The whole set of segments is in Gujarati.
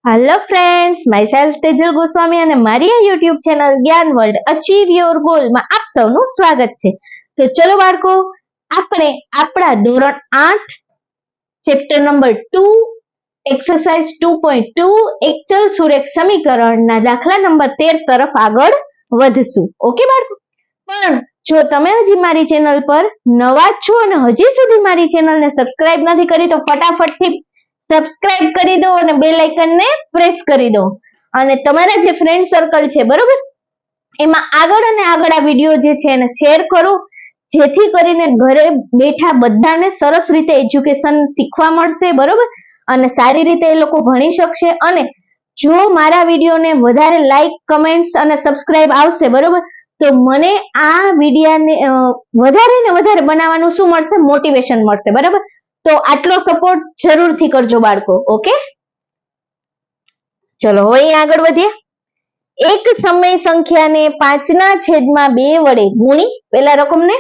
Hello friends, myself Tejal Goswami અને મારી આ યુટ્યુબ ચેનલ જ્ઞાન વર્લ્ડ અચીવ યોર ગોલ માં આપ સૌનું સ્વાગત છે. તો ચલો બાળકો, આપણે આપણા ધોરણ 8 ચેપ્ટર નંબર 2 એક્સરસાઇઝ 2.2 એક ચલ સુરેખ સમીકરણના દાખલા નંબર 13 તરફ આગળ વધશું. ઓકે બાળકો, પણ જો તમે હજી મારી ચેનલ પર નવા જ છો અને હજી સુધી મારી ચેનલને સબસ્ક્રાઇબ નથી કરી તો ફટાફટથી સબસ્ક્રાઇબ કરી દો અને બેલ આઇકનને પ્રેસ કરી દો અને તમારા જે ફ્રેન્ડ સર્કલ છે બરોબર, એમાં આગળ અને આગળ આ વિડીયો જે છે એને શેર કરો, જેથી કરીને ઘરે બેઠા બધાને સરસ રીતે એજ્યુકેશન શીખવા મળશે બરોબર, અને સારી રીતે એ લોકો ભણી શકશે. અને જો મારા વિડીયોને વધારે લાઈક, કમેન્ટ્સ અને સબસ્ક્રાઇબ આવશે બરોબર, તો મને આ વિડીયોને વધારે ને વધારે બનાવવાનું શું મળશે, મોટિવેશન મળશે બરાબર. તો આટલો સપોર્ટ જરૂરથી કરજો બાળકો. ઓકે, ચલો હવે અહીં આગળ વધીએ. એક સમય સંખ્યાને 5/2 વડે ગુણી પેલા રકમને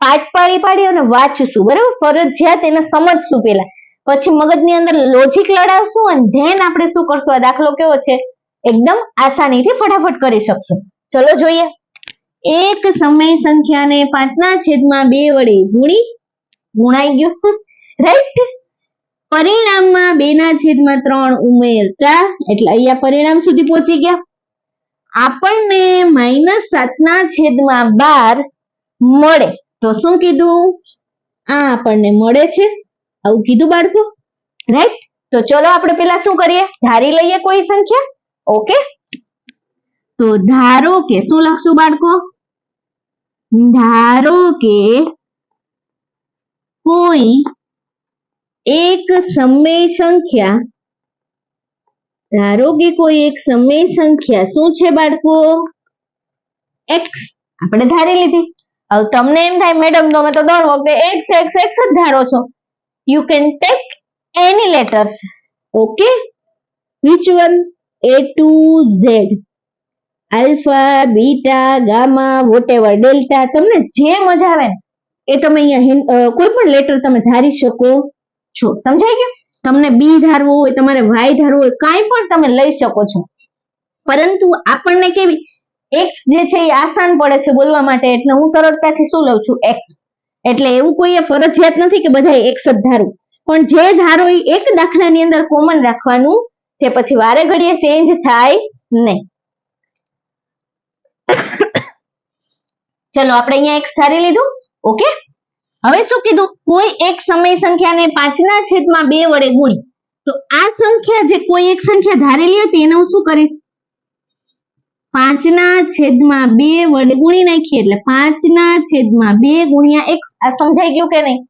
પાઠ પાડી અને વાંચશું બરાબર, ફરજિયાત એને સમજશું પેલા, પછી મગજની અંદર લોજિક લડાવશું અને ધેન આપણે શું કરશું, આ દાખલો કેવો છે એકદમ આસાનીથી ફટાફટ કરી શકશું. ચલો જોઈએ. એક સમય સંખ્યાને 5/2 વડે ગુણાઈ ગયું રાઈટ. પરિણામમાં 2/3 ઉમેરતા એટલે અહીંયા પરિણામ સુધી પહોંચી ગયા. આપણને -7/12 મળે. તો શું કીધું, આ આપણને મળે છે આવું કીધું બાળકો, રાઈટ. તો ચલો આપણે પેલા શું કરીએ, ધારી લઈએ કોઈ સંખ્યા. ઓકે, તો ધારો કે શું લખશું બાળકો, ધારો કે કોઈ એક સમય સંખ્યા, ધારો કે કોઈ એક સમય સંખ્યા શું છે બાળકો, x આપણે ધારી લીધી. હવે તમને એમ થાય મેડમ તમે તો દર વખતે x જ ધારો છો. You can take any letters. Okay, which one, a to z, alpha, beta, gamma, whatever, delta, તમને જે મજા આવે એ તમે અહીંયા કોઈ પણ લેટર તમે ધારી શકો છો. સમજાઈ ગયું? તમને બી ધારવો હોય, તમારે વાય ધારવો હોય, કાંઈ પણ તમે લઈ શકો છો. પરંતુ આપણને કેવી એક્સ જે છે એ આસાન પડે છે બોલવા માટે, એટલે હું સરળતાથી શું લઉં છું, એક્સ. એટલે એવું કોઈ ફરજિયાત નથી કે બધા એક્સ જ ધારવું, પણ જે ધારો એ એક દાખલાની અંદર કોમન રાખવાનું છે, પછી વારે ઘડીએ ચેન્જ થાય નહીં. ચલો આપણે અહીંયા એક્સ ધારી લીધું. ઓકે, હવે શું કીધું, કોઈ એક સમય સંખ્યાને 5/2 વડે ગુણી. તો આ સંખ્યા જે કોઈ એક સંખ્યા ધારેલી હતી એને હું શું કરીશ, 5/2 વડે ગુણી નાખીએ એટલે 5/2 ગુણ્યા x. આ સમજાઈ ગયું કે નહીં?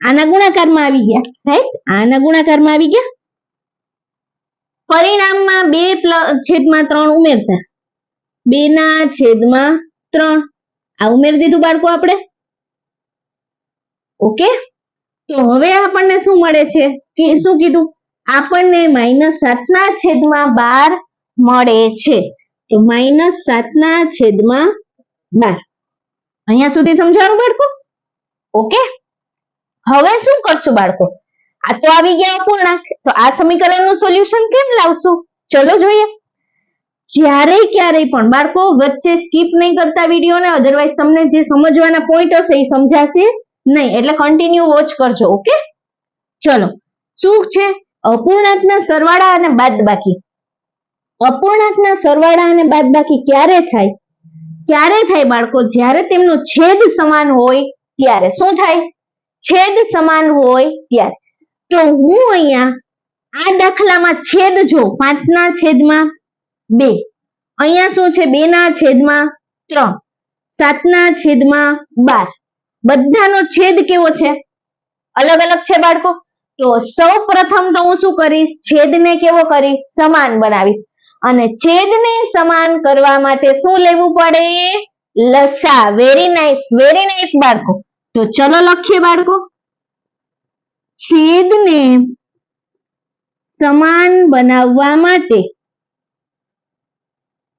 આના ગુણાકારમાં આવી ગયા, રાઈટ, આના ગુણાકારમાં આવી ગયા. પરિણામમાં 2/3 ઉમેરતા 2/3 આ ઉમેરી દીધું બાળકો આપણે. ઓકે, તો હવે આપણને શું મળે છે કે શું કીધું, આપણને -7/12 મળે છે. તો -7/12 અહીંયા સુધી સમજાણું બાળકો? ઓકે, હવે શું કરશું બાળકો, આ તો આવી ગયા અપૂર્ણાંક, તો આ સમીકરણનું સોલ્યુશન કેમ લાવશું, ચલો જોઈએ. ક્યારેય પણ બાળકો વચ્ચે સ્કીપ નહીં કરતા વિડીયોને, અધરવાઇઝ તમને જે સમજવાના પોઈન્ટ હશે એ સમજાશે નહીં, એટલે કન્ટિન્યુ વોચ કરજો. ઓકે, ચલો શું છે, અપૂર્ણાંકના સરવાળા અને બાદબાકી. અપૂર્ણાંકના સરવાળા અને બાદબાકી ક્યારે થાય બાળકો, જ્યારે તેમનો છેદ સમાન હોય ત્યારે. શું થાય, છેદ સમાન હોય ત્યારે. તો હું અહીંયા આ દાખલામાં છેદ જો 5/2, અહીંયા શું છે 2/3, 7/12, બધાનો છેદ કેવો છે, અલગ અલગ છે બાળકો. તો સૌ પ્રથમ તો હું શું કરીશ, છેદને કેવો કરીશ, સમાન બનાવીશ. અને છેદને સમાન કરવા માટે શું લેવું પડે, લસા. વેરી નાઇસ બાળકો. તો ચલો લખીએ બાળકો, છેદને સમાન બનાવવા માટે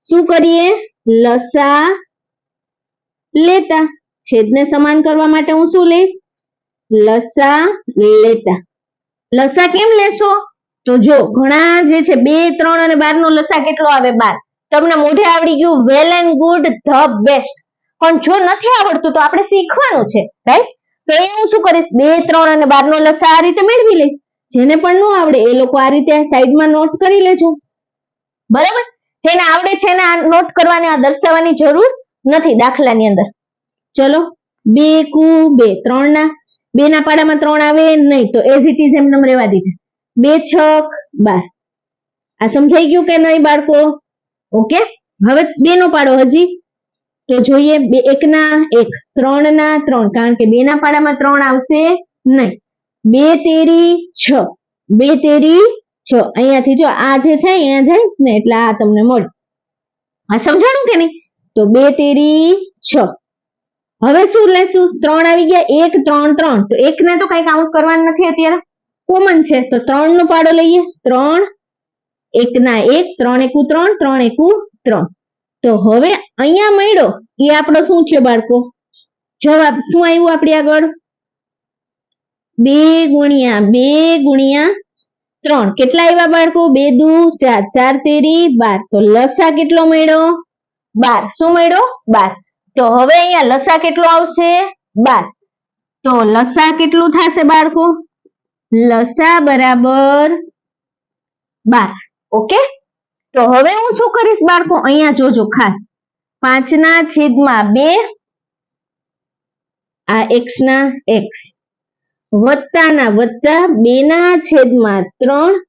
શું કરીએ, લસા લેતા. છેદને સમાન કરવા માટે હું શું લઈશ, લસા લેતા. લસા કેમ લેશો, તો જો ઘણા જે છે 2, 3 અને 12 નો લસા કેટલો આવે 12. તમને મોઢે આવડી ગયું, well and good, the best. પણ જો નથી આવડતું તો આપણે શીખવાનું છે, રાઈટ? તો એ હું શું કરીશ, 2, 3 અને 12 નો લસા આ રીતે મેળવી લઈશ. જેને પણ ન આવડે એ લોકો આ રીતે સાઈડમાં નોટ કરી લેજો, બરાબર? જેને આવડે છે એને આ નોટ કરવાની, આ દર્શાવવાની જરૂર નથી દાખલાની અંદર. ચલો 2 કુ 2, 3 ના 2 ના પાડામાં 3 આવે નહીં, તો એઝ ઇટ ઇઝ એમને રહેવા દીધા. 2 છક 12. આ સમજાઈ ગયું કે નહીં બાળકો? ઓકે. હવે 2 નો પાડો હજી તો જોઈએ. 1 ના 1, 3 ના 3, કારણ કે 2 ના પાડામાં 3 આવશે નહીં. 2 તેરી 6, 2 તેરી 6. અહીંયાથી જો આ જે છે અહીંયા જાય ને એટલે આ તમને મળે. આ સમજાણું કે નહીં? તો 2 તેરી 6. હવે શું લેશું? 3 આવી ગયા, 1, 3, 3. તો 1 ને તો કઈ કાઉન્ટ કરવાનું નથી અત્યારે, કોમન છે. તો 3 નો પાડો લઈએ. 3, 1 ના 1, 3 એકુ 3, 3 એકુ 3. તો હવે અહીંયા મળ્યો એ આપણો શું છે બાળકો? જવાબ શું આવ્યું આપણી આગળ? 2 ગુણ્યા 2 ગુણ્યા 3. કેટલા આવ્યા બાળકો? 2 દુ 4, 4 તેરી 12. તો લસા કેટલો મળ્યો? 12. શું મળ્યો? 12. તો હવે અહીંયા લસા કેટલો આવશે? 12. તો લસા કેટલું થશે બાળકો? લસા બરાબર 12. ઓકે. તો હવે હું શું કરીશ બાળકો? અહીંયા જોજો ખાસ, 5 ના છેદમાં 2, આ x ના x, વત્તા ના વત્તા 2 ના છેદમાં 3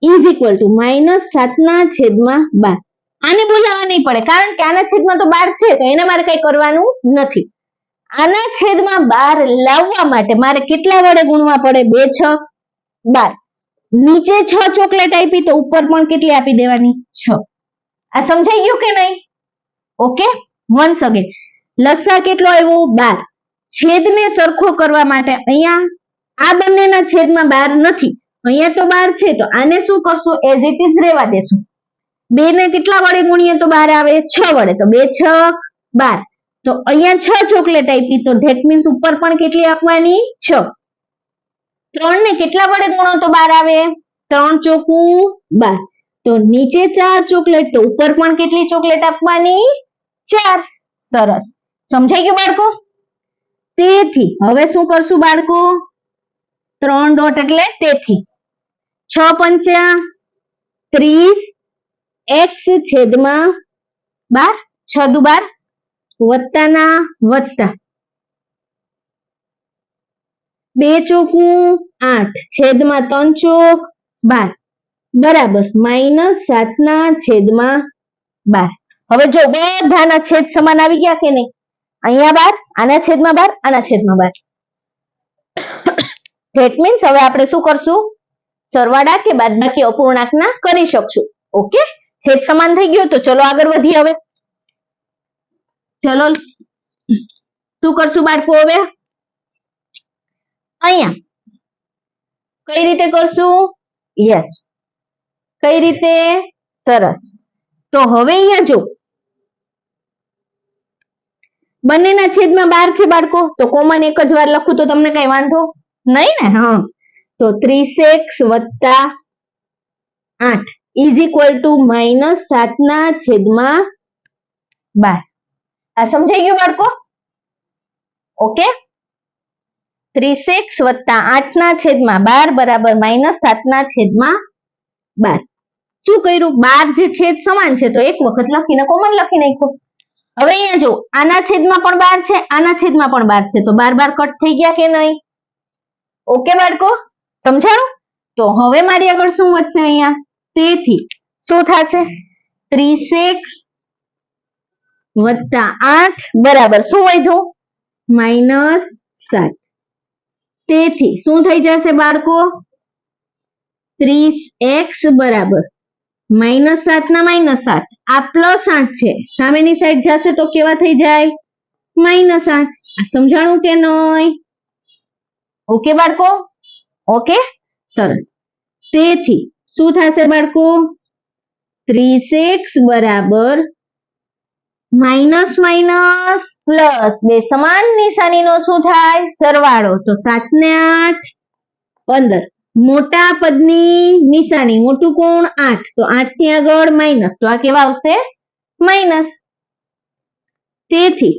ઇઝ ઇક્વલ ટુ -7 ના છેદમાં 12. આને બોલાવવા નહીં પડે, કારણ કે આના છેદમાં તો 12 છે, તો એને મારે કઈ કરવાનું નથી. આના છેદમાં 12 લાવવા માટે મારે કેટલા વડે ગુણવા પડે? 2 6 12. નીચે 6 ચોકલેટ આપી તો ઉપર પણ કેટલી આપી દેવાની? 6. આ સમજાઈ ગયું કે નહીં? ઓકે. વન્સ અગેન, લસા કેટલો આવ્યો? 12. છેદને સરખો કરવા માટે અહીંયા આ બંનેના છેદમાં 12 નથી, અહીંયા તો 12 છે, તો આને શું કરશું? એઝ ઇટ ઇઝ રહેવા દેશું. 2 ને કેટલા વડે ગુણીએ તો 12 આવે? 6 વડે. તો 2 6 12. તો અહીંયા 6 ચોકલેટ આપી, તો ધેટ મીન્સ ઉપર પણ કેટલી આપવાની? 6. 3 ને કેટલા વડે ગુણો તો 12 આવે? 3 ચોકું 12. તો નીચે 4 ચોકલેટ, તો ઉપર પણ કેટલી ચોકલેટ આપવાની? 4. સરસ. સમજાઈ ગયું બાળકો? તેથી હવે શું કરશું બાળકો? 3 ડોટ એટલે તેથી. 6 પંચા 30, x છેદમાં 12, 6 દુ 12, વત્તા ના વત્તા 2 ચોકું 8, છેદમાં 3 ચોક 12, બરાબર -7 ના છેદમાં 12. હવે જો બધાના છેદ સમાન આવી ગયા કે નહીં? અહીંયા 12, આના છેદમાં 12, આના છેદમાં 12. ધેટ મીન્સ હવે આપણે શું કરશું? સરવાળા કે બાદબાકી અપૂર્ણાંકના કરી શકશું. ઓકે. છેદ સમાન થઈ ગયો, તો ચલો આગળ વધીએ. હવે ચલો શું કરશું બાળકો? હવે અહીંયા કઈ રીતે કરશું? યસ, કઈ રીતે? સરસ. તો હવે અહીંયા જો બંનેના છેદમાં 12 છે બાળકો, તો કોમન એક જ વાર લખું તો તમને કઈ વાંધો નહીં ને? હા. તો 30x વત્તા 8 ઇઝ ઇક્વલ ટુ -7 ના છેદમાં 12. આ સમજાઈ ગયું બાળકો? ઓકે. 30x વત્તા 8 ના છેદમાં 12 બરાબર -7 ના છેદમાં 12. શું કર્યું? 12 જે છેદ સમાન છે, તો એક વખત લખીને કોમન લખી નાખ્યો. હવે અહીંયા જો આના છેદમાં પણ 12 છે, આના છેદમાં પણ 12 છે, તો 12 કટ થઈ ગયા કે નહીં? ઓકે બાળકો, સમજાણું? તો હવે મારી આગળ શું વધશે અહીંયા? તેથી શું થશે? 30x વત્તા 8 બરાબર શું વધ્યું? -7. તેથી શું થઈ જશે બાળકો? 30x બરાબર -7 ના -7, આ +8 છે, સામેની સાઈડ જશે તો કેવા થઈ જાય? -8. આ સમજાણું કે નહીં? ઓકે બાળકો? ઓકે. સરસ. તેથી શું થશે બાળકો? 30x બરાબર માઇનસ માઇનસ પ્લસ, બે સમાન નિશાનીનો શું થાય? સરવાળો. તો 7 ને 8 15. મોટા પદની નિશાની, મોટું કોણ 8, તો 8 થી આગળ માઇનસ, તો આ કેવા આવશે માઇનસ. તેથી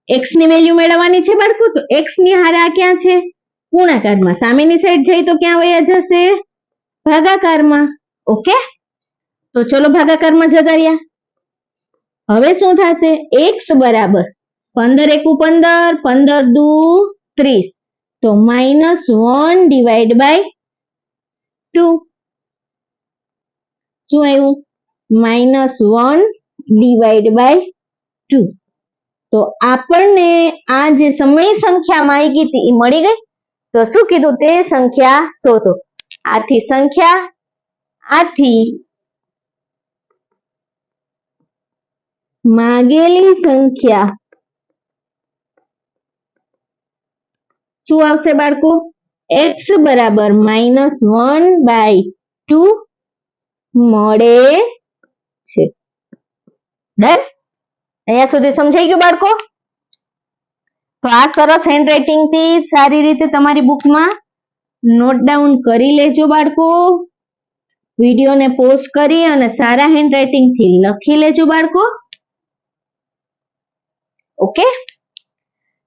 x ની વેલ્યુ મેળવવાની છે બાળકો, તો x ની હારે આ ક્યાં છે ગુણાકારમાં, સામેની સાઈડ જઈ તો ક્યાં વયા જશે ભાગાકારમાં. ઓકે, તો ચલો ભાગાકારમાં જગાડ્યા. હવે શું થશે, x બરાબર 15 એકુ 15, 15 દુ 30, તો -1 ડિવાઈડ બાય 2. શું આવ્યું, -1 ડિવાઈડ બાય 2. તો આપણને આ જે સમય સંખ્યા માંગી હતી એ મળી ગઈ. તો શું કીધું, તે સંખ્યા શોધો. આથી સંખ્યા, આથી માગેલી સંખ્યા શું આવશે બાળકો, x બરાબર -1/2 મળે છે. ડન? અહીંયા સુધી સમજાઈ ગયું બાળકો? તો આ સરસ હેન્ડરાઇટિંગ થી સારી રીતે તમારી બુકમાં નોટ ડાઉન કરી લેજો બાળકો. વિડીયોને પોઝ કરી અને સારા હેન્ડરાઇટિંગ થી લખી લેજો બાળકો. ઓકે,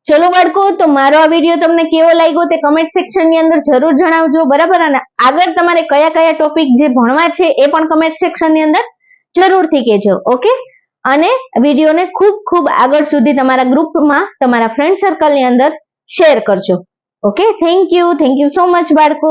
ચલો બાળકો, તો મારો આ વિડીયો તમને કેવો લાગ્યો તે કમેન્ટ સેક્શન ની અંદર જરૂર જણાવજો, બરાબર? અને આગળ તમારે કયા કયા ટોપિક જે ભણવા છે એ પણ કમેન્ટ સેક્શન ની અંદર જરૂરથી કહેજો. ઓકે, અને વિડીયોને ખૂબ ખૂબ આગળ સુધી તમારા ગ્રુપમાં, તમારા ફ્રેન્ડ સર્કલની અંદર શેર કરજો. Okay, thank you so much બાળકો.